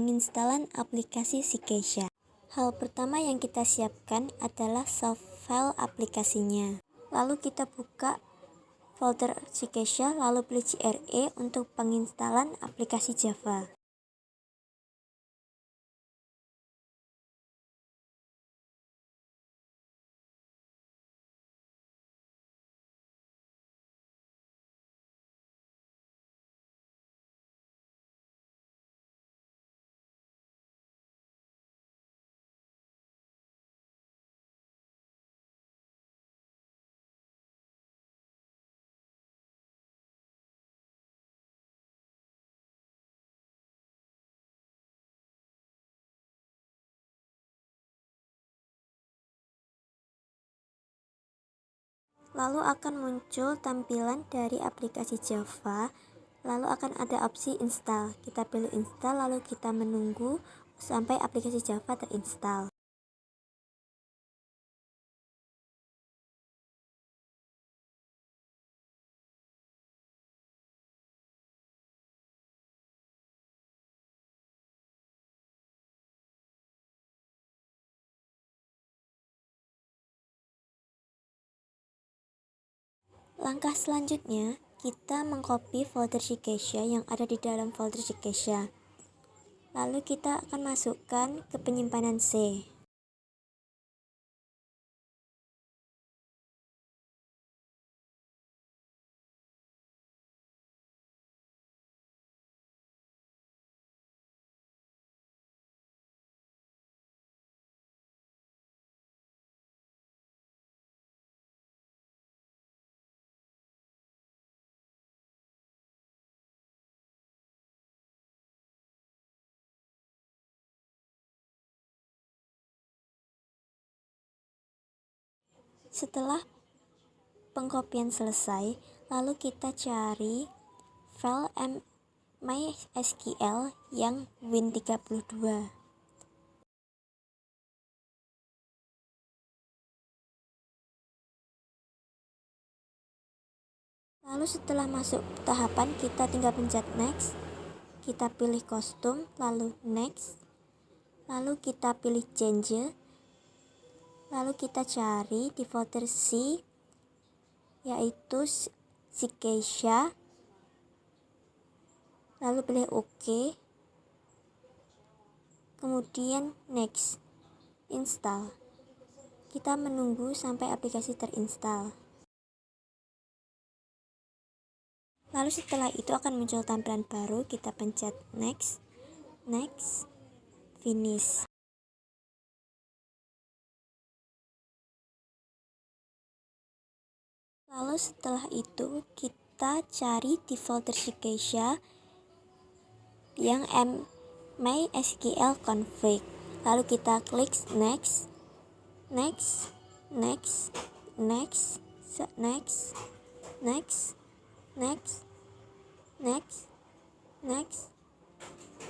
penginstalan aplikasi Cikesia. Hal pertama yang kita siapkan adalah soft file aplikasinya. Lalu kita buka folder Cikesia, lalu pilih JRE untuk penginstalan aplikasi Java. Lalu akan muncul tampilan dari aplikasi Java, lalu akan ada opsi install. Kita pilih install, lalu kita menunggu sampai aplikasi Java terinstall. Langkah selanjutnya, kita mengcopy folder Cikesia yang ada di dalam folder Cikesia. Lalu kita akan masukkan ke penyimpanan C. Setelah pengkopian selesai, lalu kita cari file MySQL yang Win32. Lalu setelah masuk tahapan, kita tinggal pencet next, kita pilih kostum, lalu next, lalu kita pilih change, lalu kita cari di folder C, yaitu Cikesia, lalu pilih OK, kemudian next, install. Kita menunggu sampai aplikasi terinstall. Lalu setelah itu akan muncul tampilan baru, kita pencet next, next, finish. Lalu setelah itu kita cari di folder Cikesia yang MySQL config. Lalu kita klik next, next, next, next, next, next, next, next, next.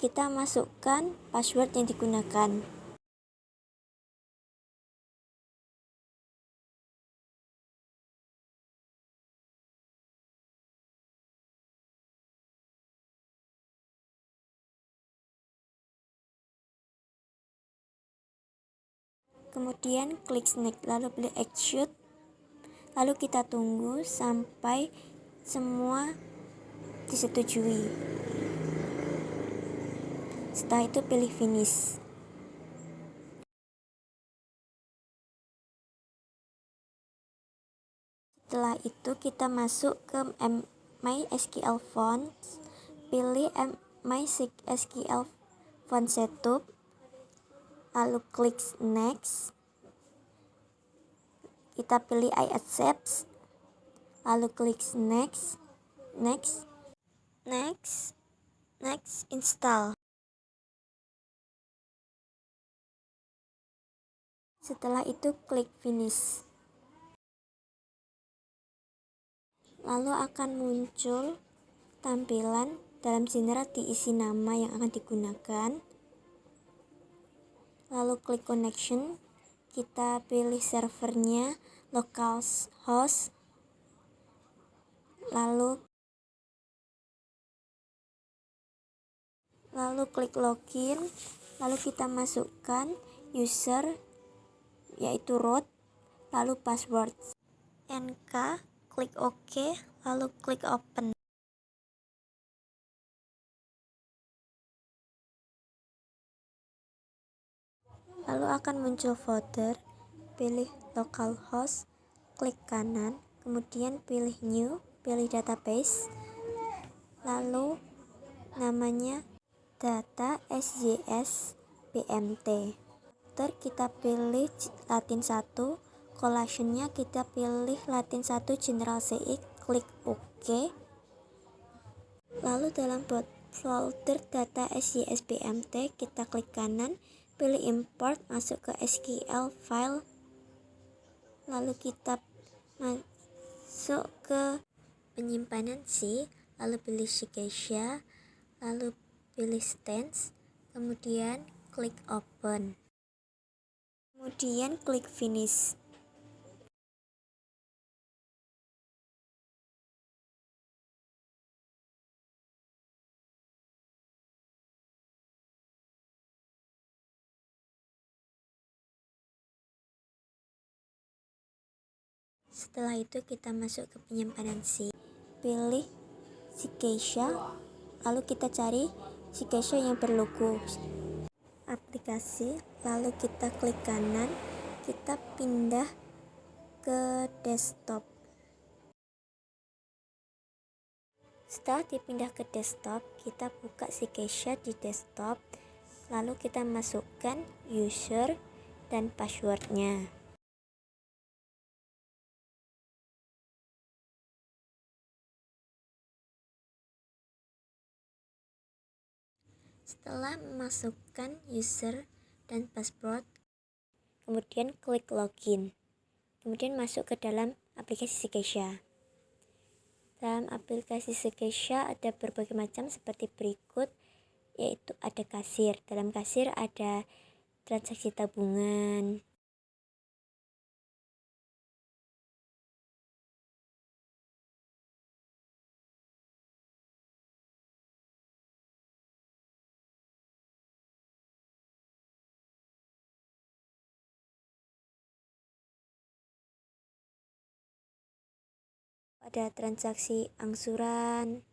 Kita masukkan password yang digunakan. Kemudian klik next, lalu pilih execute. Lalu kita tunggu sampai semua disetujui. Setelah itu pilih finish. Setelah itu kita masuk ke MySQL Fonts, pilih MySQL Font Setup, lalu klik next, kita pilih I accept, lalu klik next, next, next, next, install. Setelah itu klik finish. Lalu akan muncul tampilan dalam Sinera diisi nama yang akan digunakan. Lalu klik connection, kita pilih servernya localhost, lalu lalu klik login, lalu kita masukkan user yaitu root, lalu password NK, klik OK, lalu klik open. Lalu akan muncul folder, pilih localhost, klik kanan, kemudian pilih new, pilih database, lalu namanya data SJS BMT. Kita pilih Latin 1, collation-nya kita pilih Latin 1 General CX, klik OK. Lalu dalam folder data SJS BMT kita klik kanan, pilih import, masuk ke SQL file, lalu kita masuk ke penyimpanan C, lalu pilih Shikesha, lalu pilih stance, kemudian klik open, kemudian klik finish. Setelah itu kita masuk ke penyimpanan C, pilih Shikesha, lalu kita cari Shikesha yang berlogo aplikasi, lalu kita klik kanan, kita pindah ke desktop. Setelah dipindah ke desktop, kita buka Shikesha di desktop, lalu kita masukkan user dan passwordnya. Setelah memasukkan user dan password, kemudian klik login, kemudian masuk ke dalam aplikasi Shikesha. Dalam aplikasi Shikesha ada berbagai macam seperti berikut, yaitu ada kasir. Dalam kasir ada transaksi tabungan, ada transaksi angsuran,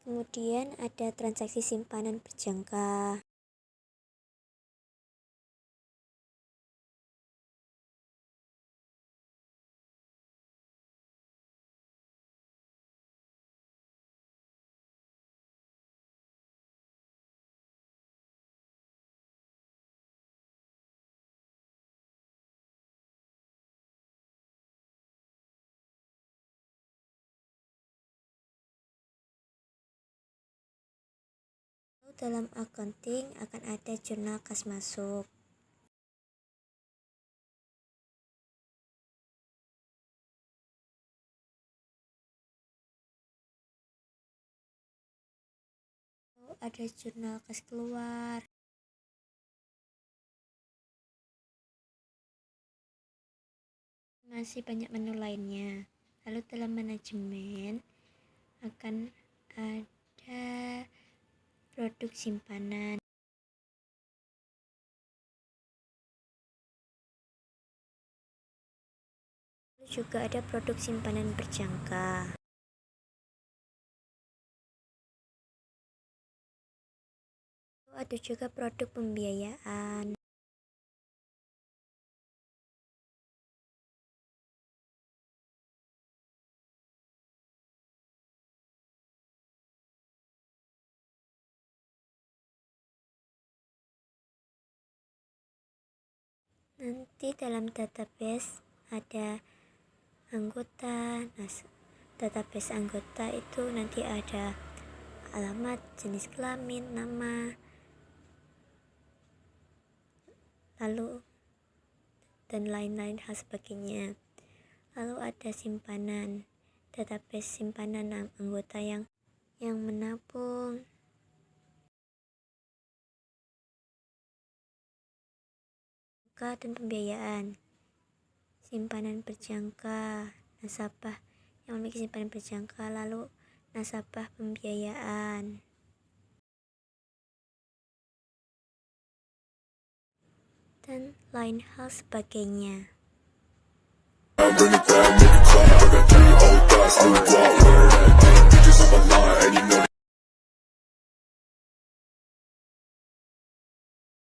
kemudian ada transaksi simpanan berjangka. Dalam accounting akan ada jurnal kas masuk. Ada jurnal kas keluar. Masih banyak menu lainnya. Lalu dalam manajemen akan ada produk simpanan. Lalu juga ada produk simpanan berjangka. Lalu ada juga produk pembiayaan. Nanti dalam database ada anggota. Nah, database anggota itu nanti ada alamat, jenis kelamin, nama, lalu dan lain-lain hal sebagainya. Lalu ada simpanan, database simpanan anggota yang menabung. berjangka dan pembiayaan. Simpanan berjangka, nasabah yang memiliki simpanan berjangka, lalu nasabah pembiayaan. Dan lain hal sebagainya.